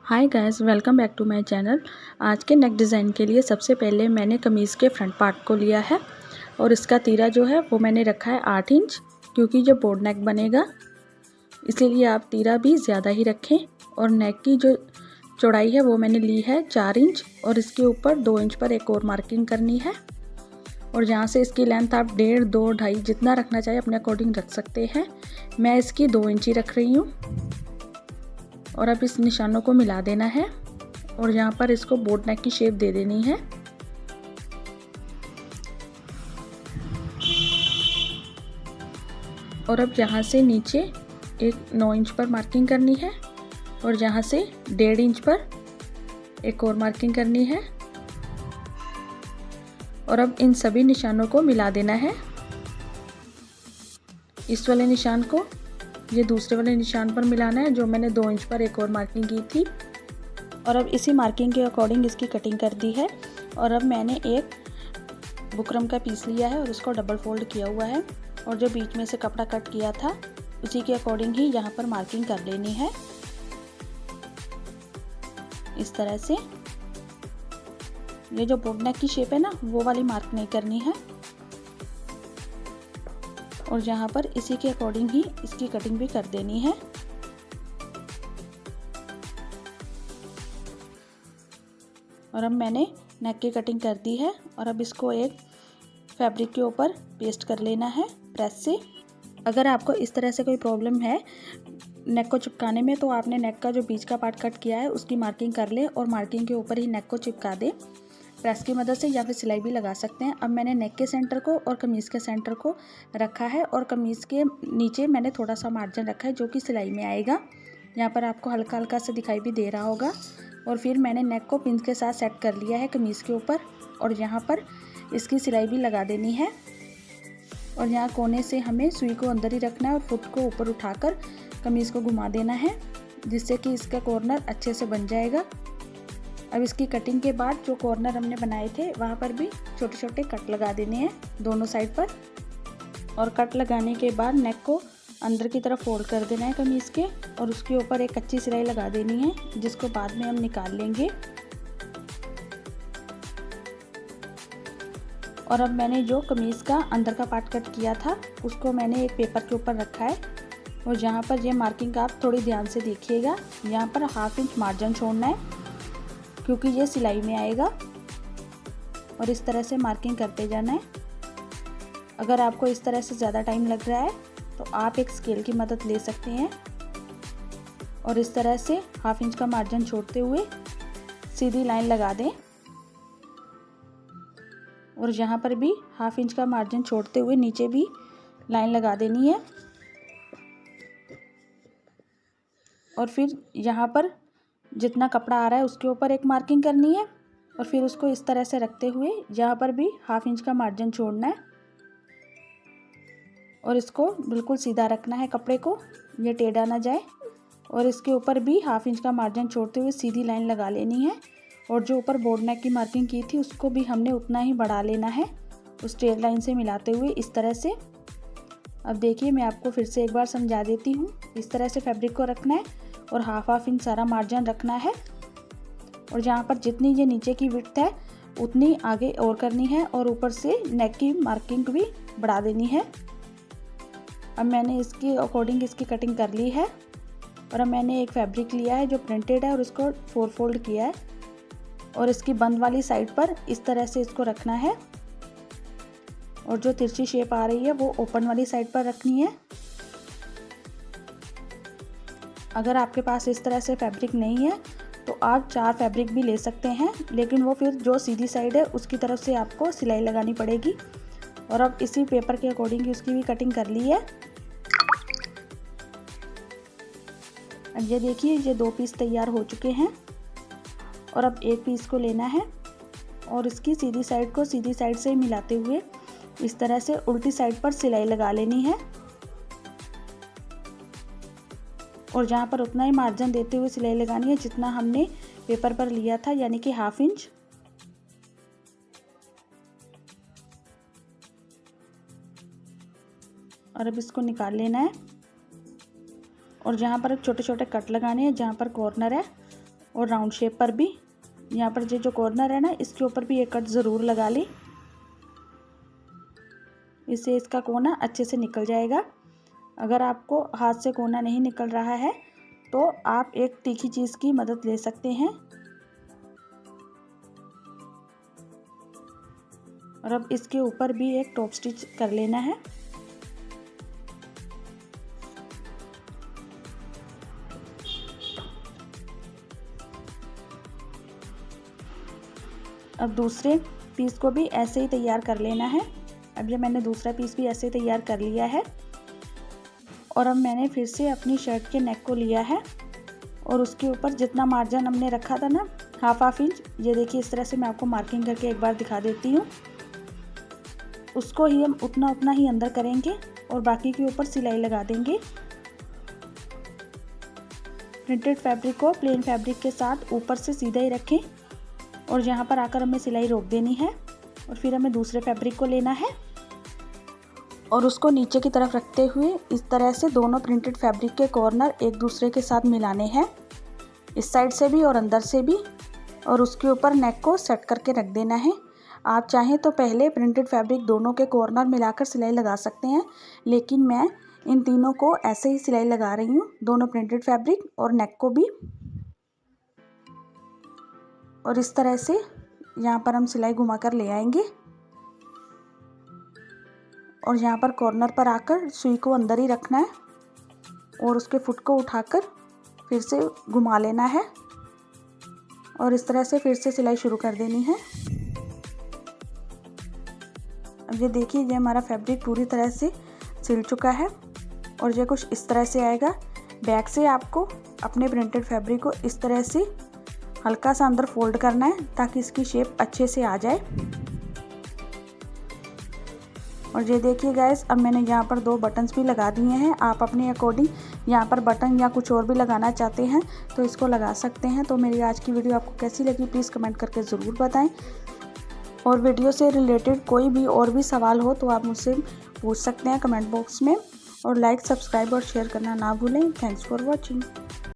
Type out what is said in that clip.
Hi guys, welcome back to my channel. आज के नेक design के लिए सबसे पहले मैंने कमीज़ के फ्रंट पार्ट को लिया है और इसका तीरा जो है वो मैंने रखा है 8 इंच, क्योंकि जो बोर्ड नेक बनेगा इसीलिए आप तीरा भी ज़्यादा ही रखें। और नेक की जो चौड़ाई है वो मैंने ली है 4 इंच और इसके ऊपर 2 इंच पर एक और मार्किंग करनी है। और जहाँ से इसकी लेंथ आप 1.5, 2, 2.5 जितना रखना चाहिए अपने अकॉर्डिंग रख सकते हैं। मैं इसकी 2 इंच ही रख रही हूँ। और अब इस निशानों को मिला देना है और यहाँ पर इसको बोट नेक की शेप दे देनी है। और अब यहाँ से नीचे एक 9 इंच पर मार्किंग करनी है और यहाँ से 1.5 इंच पर एक और मार्किंग करनी है। और अब इन सभी निशानों को मिला देना है। इस वाले निशान को ये दूसरे वाले निशान पर मिलाना है जो मैंने 2 इंच पर एक और मार्किंग की थी। और अब इसी मार्किंग के अकॉर्डिंग इसकी कटिंग कर दी है। और अब मैंने एक बुकरम का पीस लिया है और इसको डबल फोल्ड किया हुआ है और जो बीच में से कपड़ा कट किया था उसी के अकॉर्डिंग ही यहाँ पर मार्किंग कर लेनी है। इस तरह से ये जो बोट नेक की शेप है ना वो वाली मार्क नहीं करनी है। और यहाँ पर इसी के अकॉर्डिंग ही इसकी कटिंग भी कर देनी है। और अब मैंने नेक की कटिंग कर दी है और अब इसको एक फैब्रिक के ऊपर पेस्ट कर लेना है प्रेस से। अगर आपको इस तरह से कोई प्रॉब्लम है नेक को चिपकाने में तो आपने नेक का जो बीच का पार्ट कट किया है उसकी मार्किंग कर ले और मार्किंग के ऊपर ही नेक को चिपका दे प्रेस की मदद से, या फिर सिलाई भी लगा सकते हैं। अब मैंने नेक के सेंटर को और कमीज़ के सेंटर को रखा है और कमीज़ के नीचे मैंने थोड़ा सा मार्जिन रखा है जो कि सिलाई में आएगा। यहाँ पर आपको हल्का हल्का सा दिखाई भी दे रहा होगा। और फिर मैंने नेक को पिन के साथ सेट कर लिया है कमीज़ के ऊपर और यहाँ पर इसकी सिलाई भी लगा देनी है। और यहाँ कोने से हमें सुई को अंदर ही रखना है और फुट को ऊपर उठाकर कमीज़ को घुमा देना है जिससे कि इसका कॉर्नर अच्छे से बन जाएगा। अब इसकी कटिंग के बाद जो कॉर्नर हमने बनाए थे वहाँ पर भी छोटे छोटे कट लगा देने हैं दोनों साइड पर। और कट लगाने के बाद नेक को अंदर की तरफ फोल्ड कर देना है कमीज़ के और उसके ऊपर एक कच्ची सिलाई लगा देनी है जिसको बाद में हम निकाल लेंगे। और अब मैंने जो कमीज़ का अंदर का पार्ट कट किया था उसको मैंने एक पेपर के ऊपर रखा है और जहाँ पर ये मार्किंग आप थोड़ी ध्यान से देखिएगा। यहाँ पर 1/2 इंच मार्जिन छोड़ना है क्योंकि ये सिलाई में आएगा और इस तरह से मार्किंग करते जाना है। अगर आपको इस तरह से ज़्यादा टाइम लग रहा है तो आप एक स्केल की मदद ले सकते हैं और इस तरह से 1/2 इंच का मार्जिन छोड़ते हुए सीधी लाइन लगा दें। और यहाँ पर भी 1/2 इंच का मार्जिन छोड़ते हुए नीचे भी लाइन लगा देनी है। और फिर यहाँ पर जितना कपड़ा आ रहा है उसके ऊपर एक मार्किंग करनी है और फिर उसको इस तरह से रखते हुए यहाँ पर भी 1/2 इंच का मार्जिन छोड़ना है और इसको बिल्कुल सीधा रखना है कपड़े को, ये टेढ़ा ना जाए। और इसके ऊपर भी 1/2 इंच का मार्जिन छोड़ते हुए सीधी लाइन लगा लेनी है। और जो ऊपर बोर्ड नेक की मार्किंग की थी उसको भी हमने उतना ही बढ़ा लेना है उस स्ट्रेट लाइन से मिलाते हुए इस तरह से। अब देखिए मैं आपको फिर से एक बार समझा देती हूँ। इस तरह से फैब्रिक को रखना है और 1/2 इंच सारा मार्जिन रखना है और जहाँ पर जितनी ये नीचे की विड्थ है उतनी आगे और करनी है और ऊपर से नेक की मार्किंग भी बढ़ा देनी है। अब मैंने इसके अकॉर्डिंग इसकी कटिंग कर ली है। और अब मैंने एक फैब्रिक लिया है जो प्रिंटेड है और उसको 4 फोल्ड किया है और इसकी बंद वाली साइड पर इस तरह से इसको रखना है और जो तिरछी शेप आ रही है वो ओपन वाली साइड पर रखनी है। अगर आपके पास इस तरह से फैब्रिक नहीं है तो आप 4 फैब्रिक भी ले सकते हैं, लेकिन वो फिर जो सीधी साइड है उसकी तरफ से आपको सिलाई लगानी पड़ेगी। और अब इसी पेपर के अकॉर्डिंग उसकी भी कटिंग कर ली है। अब ये देखिए ये 2 पीस तैयार हो चुके हैं और अब एक पीस को लेना है और इसकी सीधी साइड को सीधी साइड से मिलाते हुए इस तरह से उल्टी साइड पर सिलाई लगा लेनी है और जहाँ पर उतना ही मार्जिन देते हुए सिलाई लगानी है जितना हमने पेपर पर लिया था, यानी कि 1/2 इंच। और अब इसको निकाल लेना है और जहाँ पर छोटे छोटे कट लगाने हैं जहाँ पर कॉर्नर है और राउंड शेप पर भी यहाँ पर जो कॉर्नर है ना, इसके ऊपर भी एक कट ज़रूर लगा ली। इससे इसका कोना अच्छे से निकल जाएगा। अगर आपको हाथ से कोना नहीं निकल रहा है तो आप एक तीखी चीज़ की मदद ले सकते हैं। और अब इसके ऊपर भी एक टॉप स्टिच कर लेना है। अब दूसरे पीस को भी ऐसे ही तैयार कर लेना है। अब ये मैंने दूसरा पीस भी ऐसे ही तैयार कर लिया है। और अब मैंने फिर से अपनी शर्ट के नेक को लिया है और उसके ऊपर जितना मार्जिन हमने रखा था ना, हाफ इंच, ये देखिए इस तरह से मैं आपको मार्किंग करके एक बार दिखा देती हूँ। उसको ही हम उतना ही अंदर करेंगे और बाकी के ऊपर सिलाई लगा देंगे। प्रिंटेड फैब्रिक को प्लेन फैब्रिक के साथ ऊपर से सीधा ही रखें और यहाँ पर आकर हमें सिलाई रोक देनी है। और फिर हमें दूसरे फैब्रिक को लेना है और उसको नीचे की तरफ रखते हुए इस तरह से दोनों प्रिंटेड फैब्रिक के कॉर्नर एक दूसरे के साथ मिलाने हैं, इस साइड से भी और अंदर से भी। और उसके ऊपर नेक को सेट करके रख देना है। आप चाहें तो पहले प्रिंटेड फैब्रिक दोनों के कॉर्नर मिलाकर सिलाई लगा सकते हैं, लेकिन मैं इन तीनों को ऐसे ही सिलाई लगा रही हूँ, दोनों प्रिंटेड फैब्रिक और नेक को भी। और इस तरह से यहाँ पर हम सिलाई घुमा कर ले आएंगे और यहाँ पर कॉर्नर पर आकर सुई को अंदर ही रखना है और उसके फुट को उठाकर फिर से घुमा लेना है और इस तरह से फिर से सिलाई शुरू कर देनी है। अब ये देखिए, ये हमारा फैब्रिक पूरी तरह से सिल चुका है और ये कुछ इस तरह से आएगा। बैक से आपको अपने प्रिंटेड फैब्रिक को इस तरह से हल्का सा अंदर फोल्ड करना है ताकि इसकी शेप अच्छे से आ जाए। और ये देखिए गाइस, अब मैंने यहाँ पर 2 बटन्स भी लगा दिए हैं। आप अपने अकॉर्डिंग यहाँ पर बटन या कुछ और भी लगाना चाहते हैं तो इसको लगा सकते हैं। तो मेरी आज की वीडियो आपको कैसी लगी प्लीज़ कमेंट करके ज़रूर बताएं। और वीडियो से रिलेटेड कोई भी और भी सवाल हो तो आप मुझसे पूछ सकते हैं कमेंट बॉक्स में। और लाइक, सब्सक्राइब और शेयर करना ना भूलें। Thanks for watching.